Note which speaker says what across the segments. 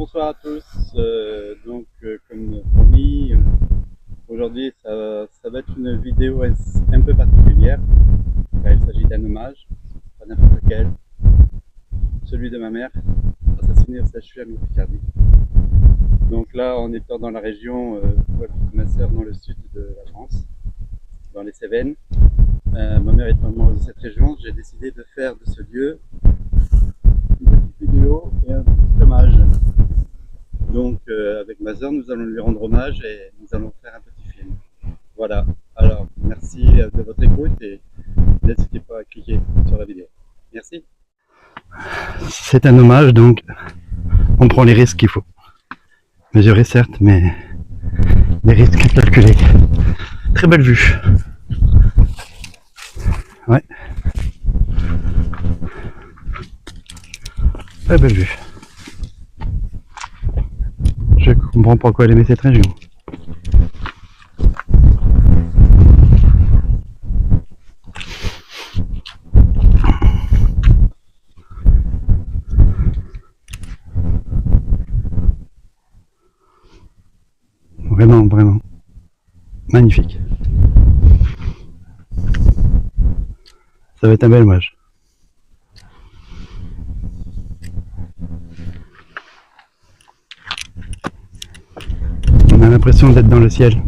Speaker 1: bonsoir à tous. Comme promis, aujourd'hui ça va être une vidéo un peu particulière, car il s'agit d'un hommage, pas n'importe quel, celui de ma mère, assassinée au CHU à Picardie. Donc là, en étant dans la région où habite ma sœur, dans le sud de la France, dans les Cévennes, ma mère est amoureuse de cette région, j'ai décidé de faire de ce lieu une petite vidéo et un petit hommage. Donc avec ma sœur, nous allons lui rendre hommage et nous allons faire un petit film. Voilà, alors merci de votre écoute et n'hésitez pas à cliquer sur la vidéo. Merci. C'est un hommage, donc on prend les risques qu'il faut. Mesurer certes, mais des risques calculés. Très belle vue. Ouais. Très belle vue. Je comprends pourquoi elle aimait cette région. Vraiment, vraiment. Magnifique. Ça va être un bel hommage. On a l'impression d'être dans le ciel.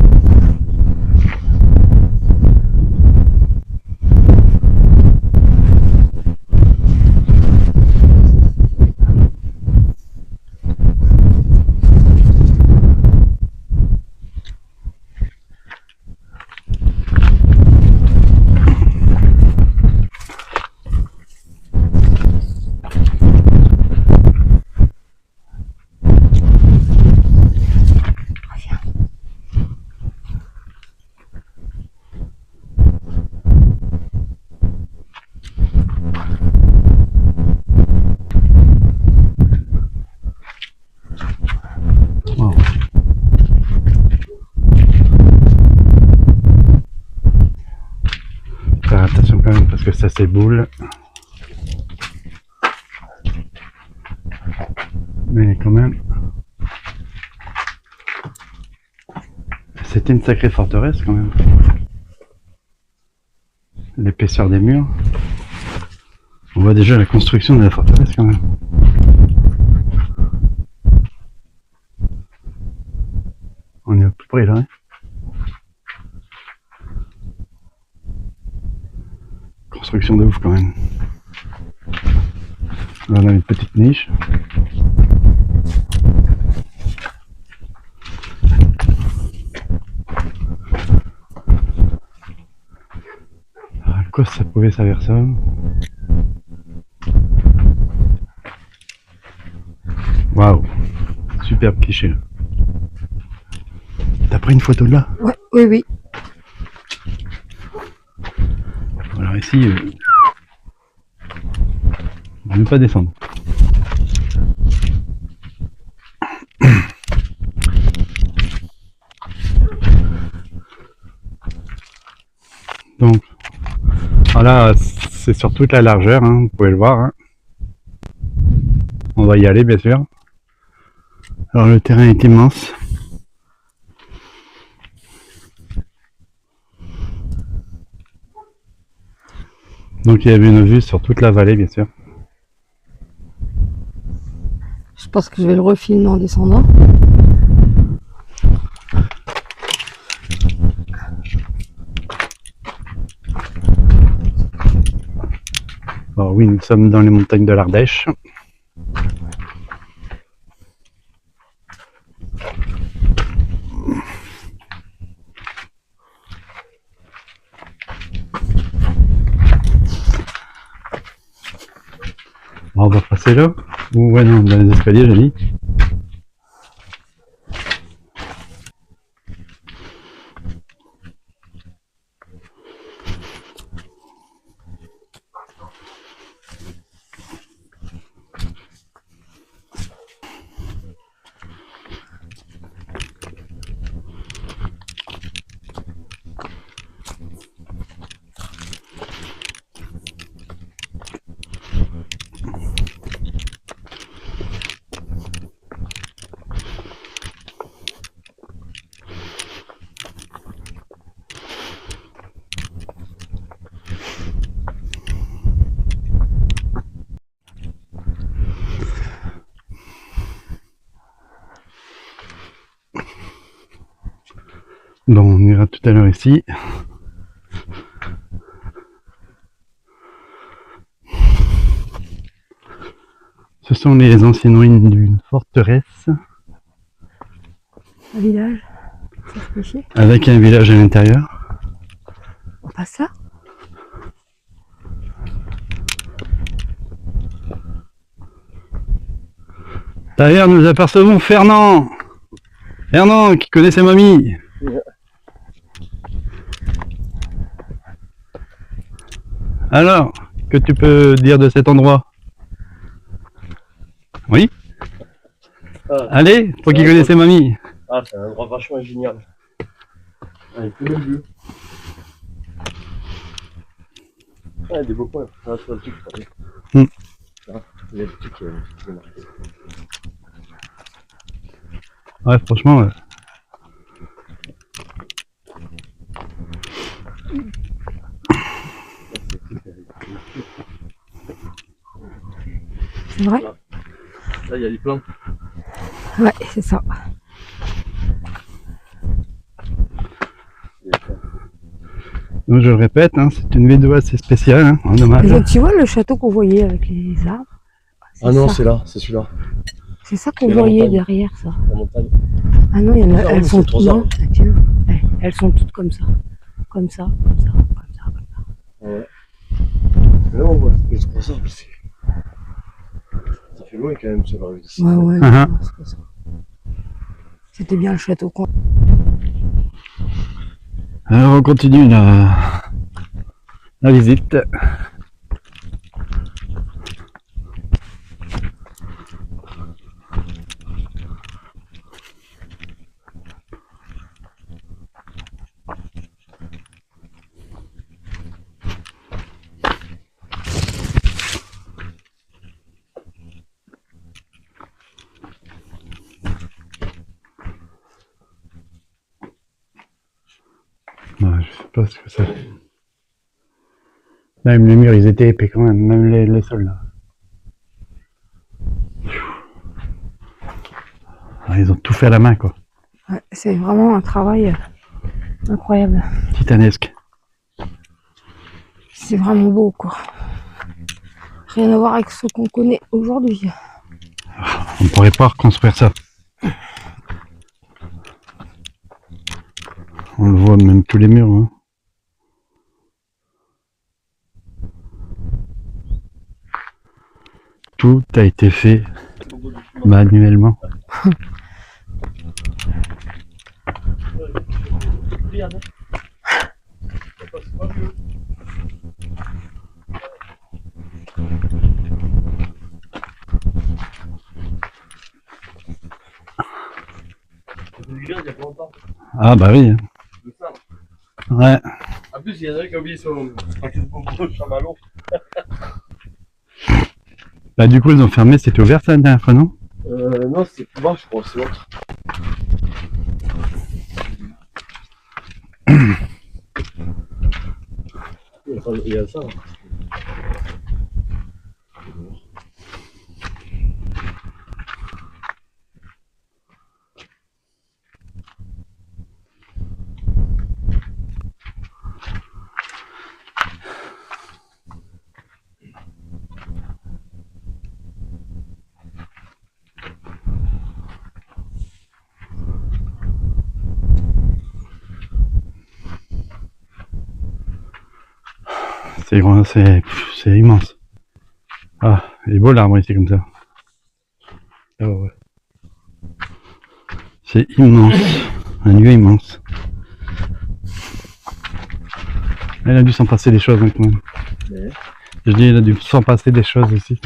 Speaker 1: Wow. Faire attention quand même parce que ça s'éboule. Mais quand même, c'était une sacrée forteresse quand même. L'épaisseur des murs. On voit déjà la construction de la forteresse quand même. On est au plus près là. Hein. Construction de ouf quand même. Là, on a une petite niche. À quoi ça pouvait servir ça? Waouh, superbe cliché. T'as pris une photo de là?
Speaker 2: Ouais, oui.
Speaker 1: Alors ici, on ne peut pas descendre. Donc, voilà, c'est sur toute la largeur, hein, vous pouvez le voir. Hein. On va y aller, bien sûr. Alors, le terrain est immense. Donc, il y avait une vue sur toute la vallée, bien sûr.
Speaker 2: Je pense que je vais le refilmer en descendant.
Speaker 1: Alors oui, nous sommes dans les montagnes de l'Ardèche. On va passer là. Ou ouais, non, dans les escaliers, j'ai dit. Bon, on ira tout à l'heure ici. Ce sont les anciennes ruines d'une forteresse.
Speaker 2: Un village, ça se péché.
Speaker 1: Avec un village à l'intérieur.
Speaker 2: On passe là.
Speaker 1: Derrière, nous apercevons Fernand. Fernand, qui connaît sa mamie. Alors, que tu peux dire de cet endroit? Oui? Allez, toi qui connais sa mamie.
Speaker 3: Ah, c'est un endroit vachement génial. Avec tout le lieu. Ah, des beaux points. Ah, c'est un truc, il y a des trucs qui sont marqués.
Speaker 1: Ouais, franchement, ouais.
Speaker 2: C'est vrai?
Speaker 3: Là, il y a des plantes.
Speaker 2: Ouais, c'est ça.
Speaker 1: Donc je le répète, hein, c'est une vidéo assez spéciale, hein, en hommage.
Speaker 2: Et tu vois le château qu'on voyait avec les arbres?
Speaker 3: Ah non,
Speaker 2: ça.
Speaker 3: c'est là, c'est celui-là.
Speaker 2: C'est ça qu'on
Speaker 3: C'est la
Speaker 2: voyait
Speaker 3: montagne.
Speaker 2: derrière, ça.
Speaker 3: La montagne.
Speaker 2: Ah non, il y en a,
Speaker 3: Ah,
Speaker 2: elles
Speaker 3: oui,
Speaker 2: sont
Speaker 3: c'est trop
Speaker 2: toutes,
Speaker 3: ça.
Speaker 2: non, tiens, elles sont toutes comme ça. Comme ça, comme ça, comme ça, comme ça.
Speaker 3: Ouais. Mais là, on voit les trois arbres ici. Ça fait loin quand même, c'est vrai. Ici.
Speaker 2: Ouais, ouais,
Speaker 1: Uh-huh.
Speaker 2: non, c'est pas ça. C'était bien le château qu'on...
Speaker 1: Alors on continue la visite. Ouais, je sais pas ce que c'est. Même les murs, ils étaient épais quand même, même les sols là. Ah, ils ont tout fait à la main, quoi.
Speaker 2: Ouais, c'est vraiment un travail incroyable.
Speaker 1: Titanesque.
Speaker 2: C'est vraiment beau, quoi. Rien à voir avec ce qu'on connaît aujourd'hui.
Speaker 1: On ne pourrait pas reconstruire ça. On le voit même tous les murs. Hein. Tout a été fait manuellement. Ah bah oui. Ouais.
Speaker 3: En plus, il y en a qui ont oublié son paquet de bonbons chamallow.
Speaker 1: Bah du coup ils ont fermé, c'était ouvert ça la dernière fois, non?
Speaker 3: Non, c'est plus bas, je crois, c'est l'autre. Il y a ça.
Speaker 1: C'est grand, c'est immense. Ah, il est beau l'arbre ici comme ça. Ah ouais. C'est immense, un lieu immense. Elle a dû s'en passer des choses hein, quand même.
Speaker 3: Ouais.
Speaker 1: Je dis, il a dû s'en passer des choses ici.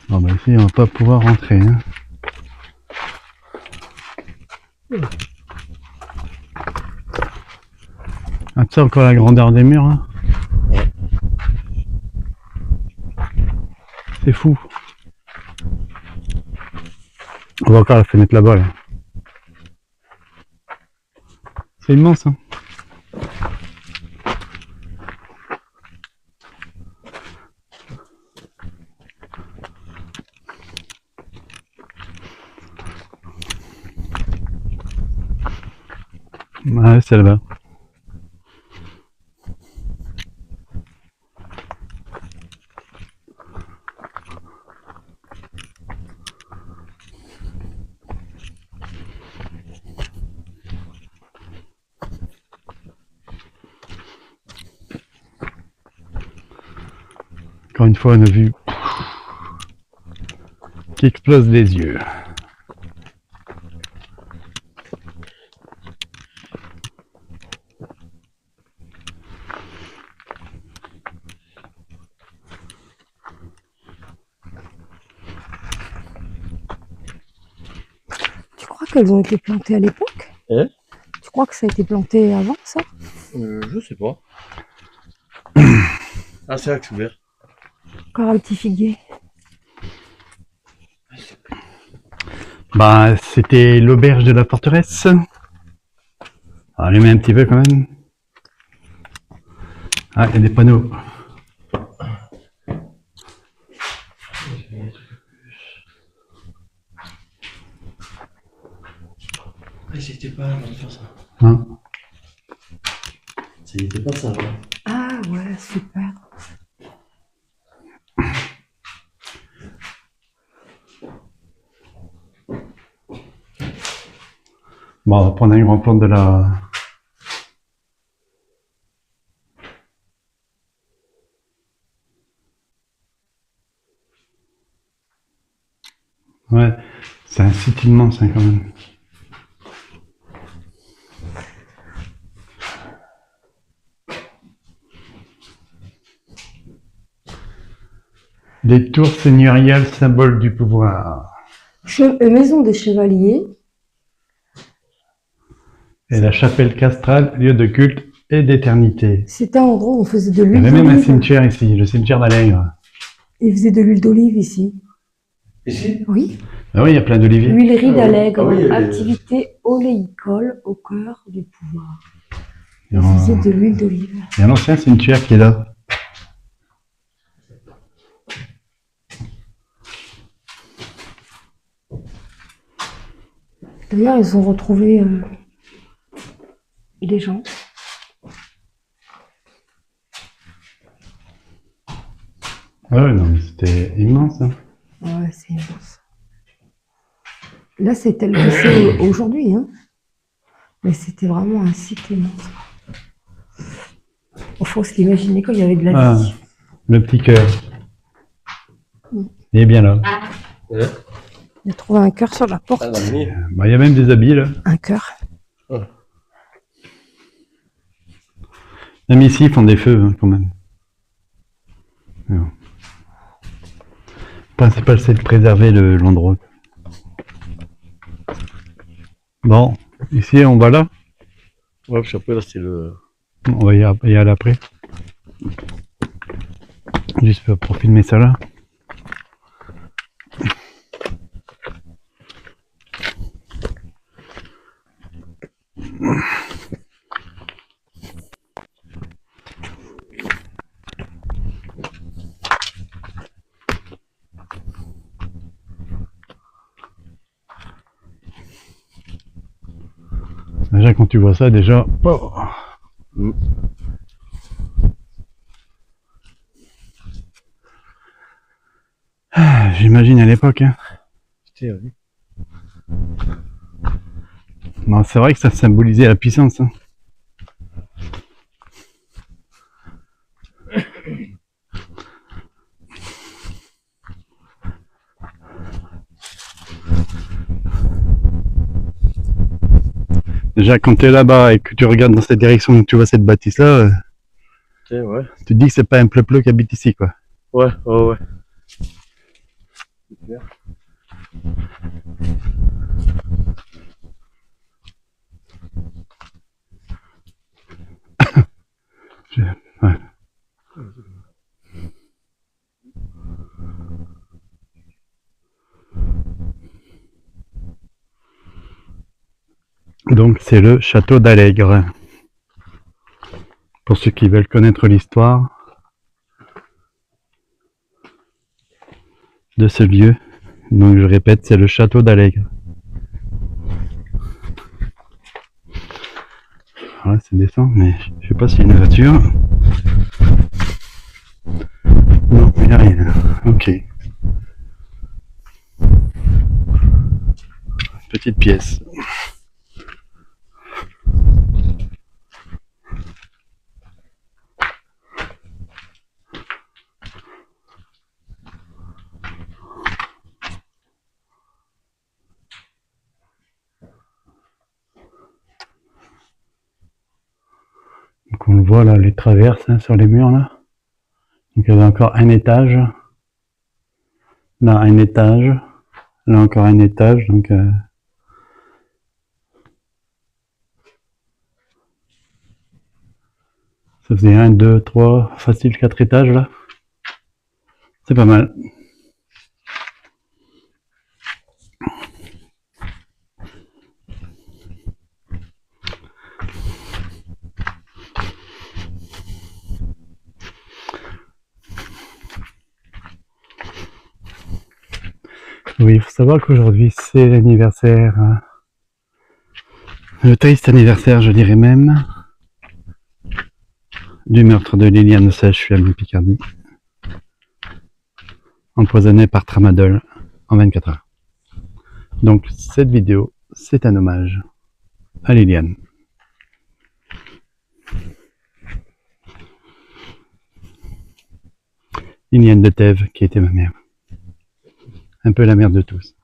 Speaker 1: Bon bah ici on va pas pouvoir rentrer. Hein. Ah tu sais encore la grandeur des murs hein. C'est fou. On voit encore la fenêtre là-bas là. C'est immense hein. Ouais, c'est là-bas. Encore une fois, une vue qui explose les yeux.
Speaker 2: Tu crois qu'elles ont été plantées à l'époque?
Speaker 3: Hein?
Speaker 2: Tu crois que ça a été planté avant, ça?
Speaker 3: Je sais pas. Ah, c'est là que c'est ouvert.
Speaker 2: Encore un petit figuier.
Speaker 1: Bah, c'était l'auberge de la forteresse. Allumez un petit peu quand même. Ah, il y a des panneaux.
Speaker 3: Ah, c'était pas avant de faire ça.
Speaker 1: Hein?
Speaker 3: C'était pas ça avant.
Speaker 2: Ah ouais, super.
Speaker 1: Bon, on va prendre un grand plan de la... Ouais, c'est un site immense hein, quand même. Les tours seigneuriales, symbole du pouvoir.
Speaker 2: Maison des chevaliers.
Speaker 1: Et la chapelle castrale, lieu de culte et d'éternité.
Speaker 2: C'était un endroit où on faisait de
Speaker 1: Il y
Speaker 2: l'huile
Speaker 1: avait même un
Speaker 2: d'olive.
Speaker 1: cimetière ici, le cimetière d'Allègre.
Speaker 2: Ils faisaient de l'huile d'olive ici.
Speaker 3: Ici?
Speaker 2: Oui.
Speaker 1: Ah oui, il y a plein d'oliviers.
Speaker 2: Huilerie d'Allègre,
Speaker 3: Ah oui, il y avait-
Speaker 2: activité oléicole au cœur du pouvoir.
Speaker 1: Il y
Speaker 2: Ils
Speaker 1: a
Speaker 2: faisaient de l'huile d'olive.
Speaker 1: un ancien cimetière qui est là.
Speaker 2: D'ailleurs, ils ont retrouvé des gens.
Speaker 1: Ouais, non, mais c'était immense. Hein.
Speaker 2: Ouais, c'est immense. Là, c'est tel que c'est aujourd'hui, hein. Mais c'était vraiment un site immense. Il faut se l'imaginer quand il y avait de la
Speaker 1: Ah,
Speaker 2: vie.
Speaker 1: le petit cœur. Il est bien là.
Speaker 3: Ouais.
Speaker 2: Il a trouvé un cœur sur la porte.
Speaker 3: Ah, dans le nid.
Speaker 1: Bah, il y a même des habits là.
Speaker 2: Un cœur.
Speaker 3: Ouais.
Speaker 1: Même ici, ils font des feux hein, quand même. Mais bon. Le principal, c'est de préserver l'endroit. Bon, ici, on va là.
Speaker 3: Ouais, parce qu'après, là, c'est le.
Speaker 1: On va y aller après. Juste pour filmer ça là. Déjà, quand tu vois ça, déjà. Oh. Ah, j'imagine à l'époque. Hein.
Speaker 3: Putain, oui.
Speaker 1: Non, c'est vrai que ça symbolisait la puissance. Hein. Déjà, quand tu es là-bas et que tu regardes dans cette direction et que tu vois cette bâtisse-là,
Speaker 3: Putain, ouais.
Speaker 1: tu te dis que c'est pas un pleu-pleu qui habite ici, quoi.
Speaker 3: Ouais, ouais, ouais. Super.
Speaker 1: Ouais. Donc, c'est le château d'Allègre. Pour ceux qui veulent connaître l'histoire de ce lieu. Donc, je répète, c'est le château d'Allègre. Alors là, ça descend, mais je sais pas s'il y a une voiture. Non, il n'y a rien. Ok. Petite pièce. Donc on le voit là, les traverses hein, sur les murs là. Donc il y avait encore un étage. Là un étage. Là encore un étage. Donc ça faisait 1, 2, 3, facile 4 étages là. C'est pas mal. Oui, il faut savoir qu'aujourd'hui c'est l'anniversaire, le triste anniversaire je dirais même, du meurtre de Liliane Sèche, en Picardie, empoisonnée par tramadol en 24 heures. Donc cette vidéo, c'est un hommage à Liliane. Liliane de Thèves, qui était ma mère. Un peu la mère de tous.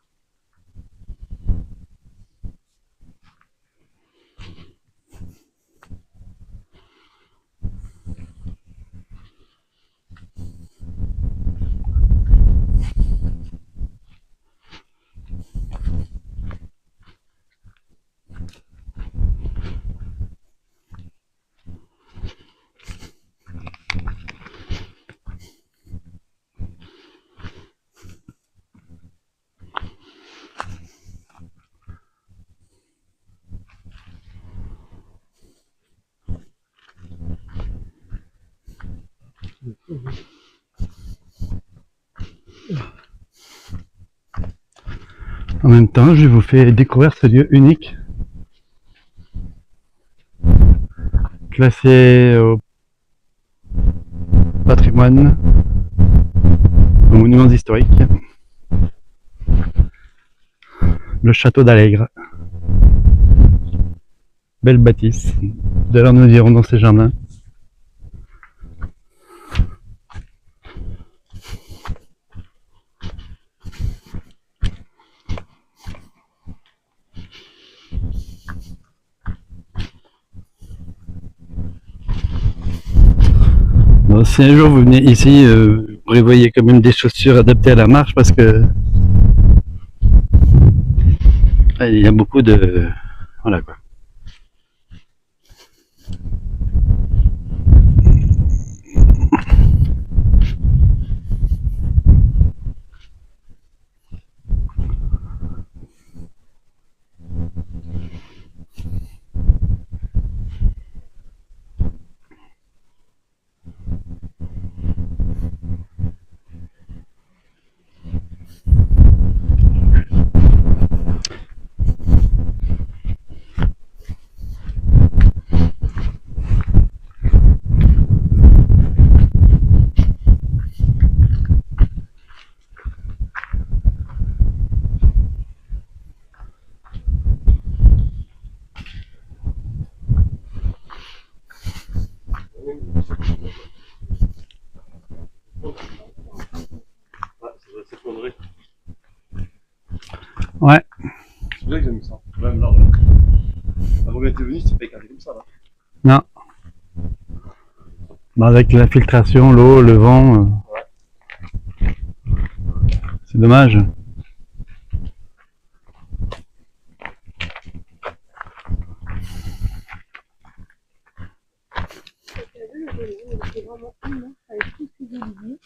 Speaker 1: En même temps, je vous fais découvrir ce lieu unique, classé au patrimoine, aux monuments historiques, le château d'Allègre. Belle bâtisse. D'ailleurs, nous irons dans ces jardins. Bon, si un jour vous venez ici, prévoyez quand même des chaussures adaptées à la marche parce que il y a beaucoup de... Voilà quoi. Ouais.
Speaker 3: C'est bien que j'aime ça. Même là, avant que tu venu, c'était pas écarté comme ça là.
Speaker 1: Non. Bah, avec la filtration, l'eau, le vent, c'est dommage.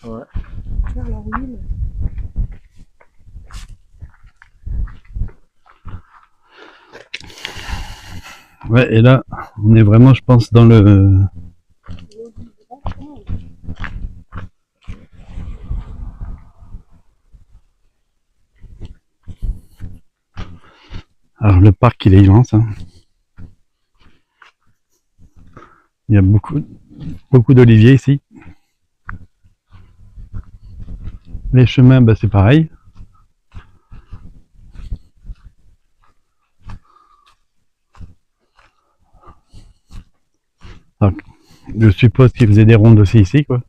Speaker 3: Ouais.
Speaker 1: Ouais, et là, on est vraiment, je pense, dans le... Alors, le parc, il est immense, hein. Il y a beaucoup d'oliviers ici. Les chemins, bah, c'est pareil. Donc, je suppose qu'ils faisaient des rondes aussi ici, quoi.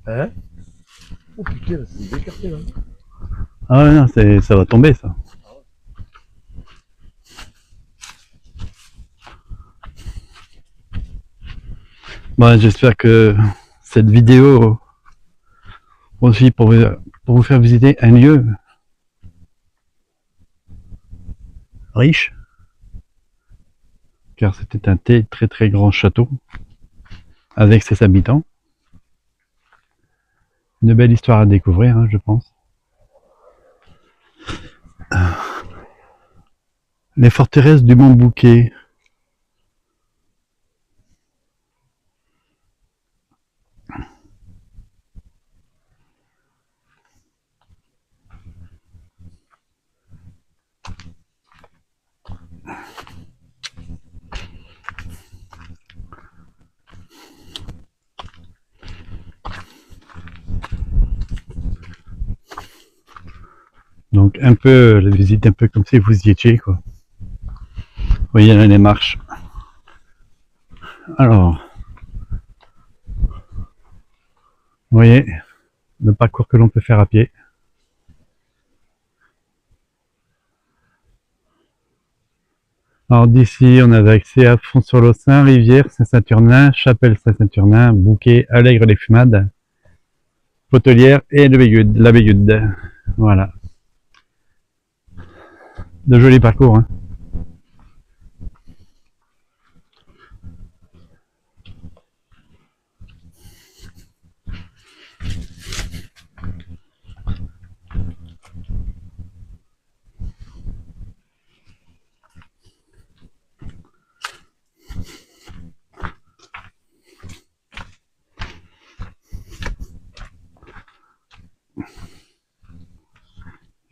Speaker 3: Hein? Oh putain, là, c'est décarté là.
Speaker 1: Ah ouais, non, ça va tomber, ça. Bon, j'espère que cette vidéo aussi pour vous faire visiter un lieu riche, car c'était un très grand château avec ses habitants. Une belle histoire à découvrir, hein, je pense. Les forteresses du Mont Bouquet. Donc un peu la visite un peu comme si vous y étiez, quoi. Vous voyez là les marches. Alors, vous voyez le parcours que l'on peut faire à pied. Alors d'ici, on avait accès à Font-sur-Laussin, Rivière, Saint-Saturnin, Chapelle Saint-Saturnin, Bouquet, Allègre-les-Fumades, Potelière et la Bégude. Voilà. De jolis parcours, hein.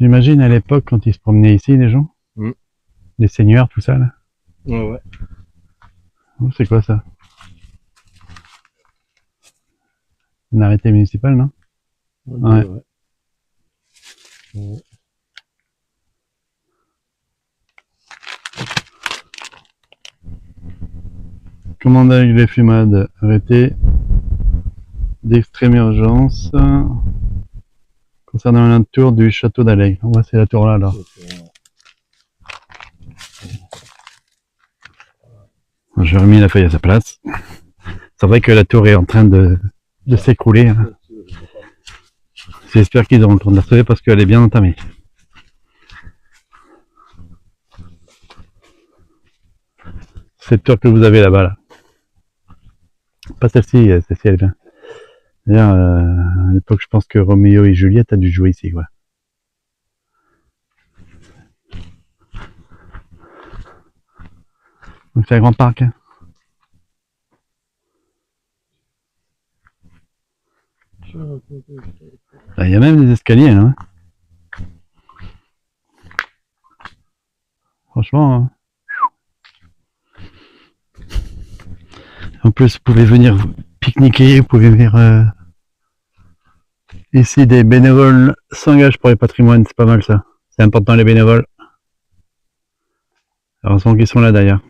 Speaker 1: J'imagine à l'époque quand ils se promenaient ici, les gens, les seigneurs, tout ça là.
Speaker 3: Ouais, ouais.
Speaker 1: Oh, c'est quoi ça? Un arrêté municipal, non? Ouais.
Speaker 3: Ouais. Ouais.
Speaker 1: Commande avec les fumades, arrêté d'extrême urgence concernant la tour du château d'Allègre. Ouais, c'est la tour là alors. J'ai remis la feuille à sa place. C'est vrai que la tour est en train de s'écrouler, hein. J'espère qu'ils auront le temps de la sauver parce qu'elle est bien entamée. Cette tour que vous avez là-bas, là. Pas celle-ci, celle-ci elle est bien. D'ailleurs, à l'époque, je pense que Roméo et Juliette a dû jouer ici, quoi. Donc c'est un grand parc, hein. Il y a même des escaliers, hein. Franchement, hein. En plus, vous pouvez venir pique-niquer, vous pouvez venir... Ici, des bénévoles s'engagent pour les patrimoines, c'est pas mal ça. C'est important les bénévoles. Heureusement qu'ils sont là d'ailleurs.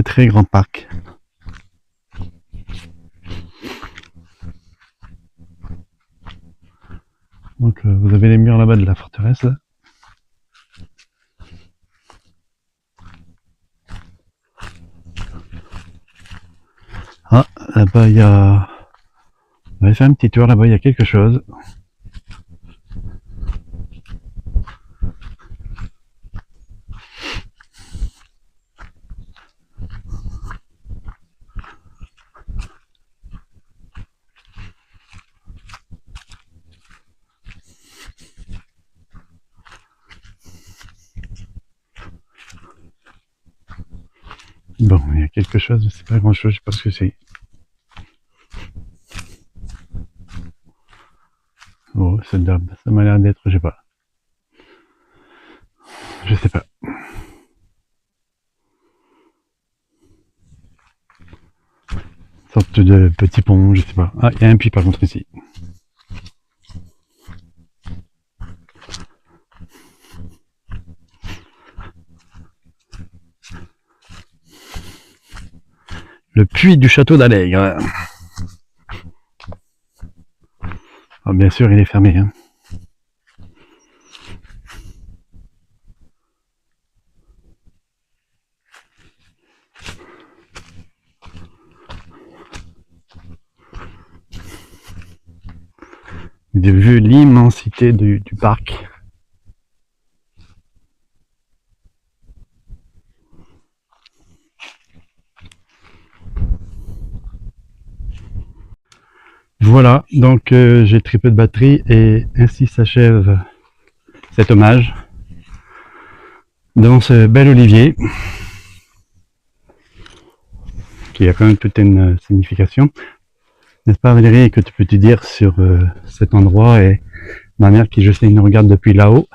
Speaker 1: Très grand parc. Donc vous avez les murs là-bas de la forteresse là. Ah, là-bas il y a... On va faire un petit tour là-bas, il y a quelque chose. Bon, il y a quelque chose, c'est pas grand chose, je sais pas ce que c'est. Oh, ça m'a l'air d'être, je sais pas. Je sais pas. Sorte de petit pont, je sais pas. Ah, il y a un puits par contre ici. Le puits du château d'Allègre. Oh, bien sûr, il est fermé. Hein. J'ai vu l'immensité du parc. Voilà, donc j'ai très peu de batterie et ainsi s'achève cet hommage dans ce bel olivier qui a quand même toute une signification. N'est-ce pas Valérie, que tu peux te dire sur cet endroit et ma mère qui je sais nous regarde depuis là-haut?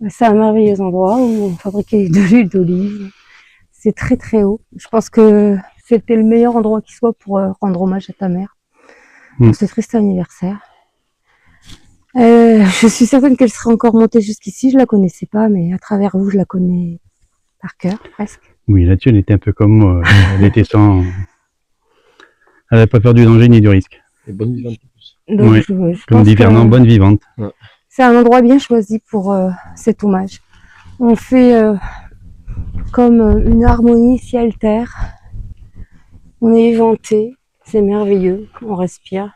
Speaker 2: C'est un merveilleux endroit où on fabriquait de l'huile d'olive. C'est très très haut. Je pense que c'était le meilleur endroit qui soit pour rendre hommage à ta mère pour ce triste anniversaire. Je suis certaine qu'elle serait encore montée jusqu'ici. Je la connaissais pas, mais à travers vous, je la connais par cœur, presque.
Speaker 1: Oui, là-dessus, elle était un peu comme moi. Elle était sans... Elle n'avait pas peur du danger ni du risque.
Speaker 3: Et bonne vivante en plus.
Speaker 2: Donc,
Speaker 1: oui,
Speaker 2: je
Speaker 1: comme dit Fernand, bonne vivante.
Speaker 3: Ouais.
Speaker 2: C'est un endroit bien choisi pour cet hommage. On fait comme une harmonie ciel-terre. On est éventé, c'est merveilleux, on respire.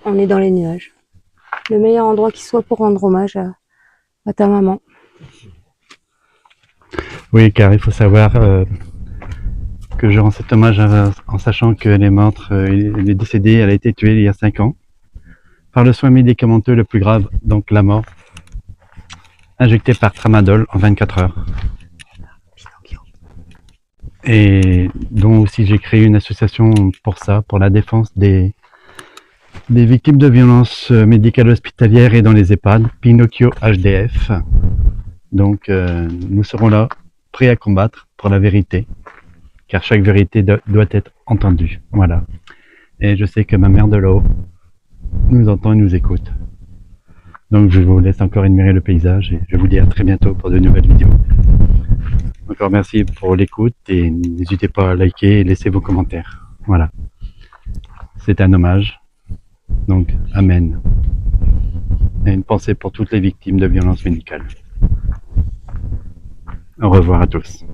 Speaker 2: On est dans les nuages. Le meilleur endroit qui soit pour rendre hommage à ta maman.
Speaker 1: Oui, car il faut savoir que je rends cet hommage en sachant qu'elle est morte, elle est décédée, elle a été tuée il y a 5 ans par le soin médicamenteux le plus grave, donc la mort, injectée par tramadol en 24 heures. Et donc aussi j'ai créé une association pour ça, pour la défense des victimes de violences médicales hospitalières et dans les EHPAD, Pinocchio HDF. Donc nous serons là, prêts à combattre pour la vérité, car chaque vérité doit être entendue. Voilà. Et je sais que ma mère de là-haut nous entend et nous écoute. Donc je vous laisse encore admirer le paysage et je vous dis à très bientôt pour de nouvelles vidéos. Encore merci pour l'écoute et n'hésitez pas à liker et laisser vos commentaires. Voilà. C'est un hommage. Donc, amen. Et une pensée pour toutes les victimes de violences médicales. Au revoir à tous.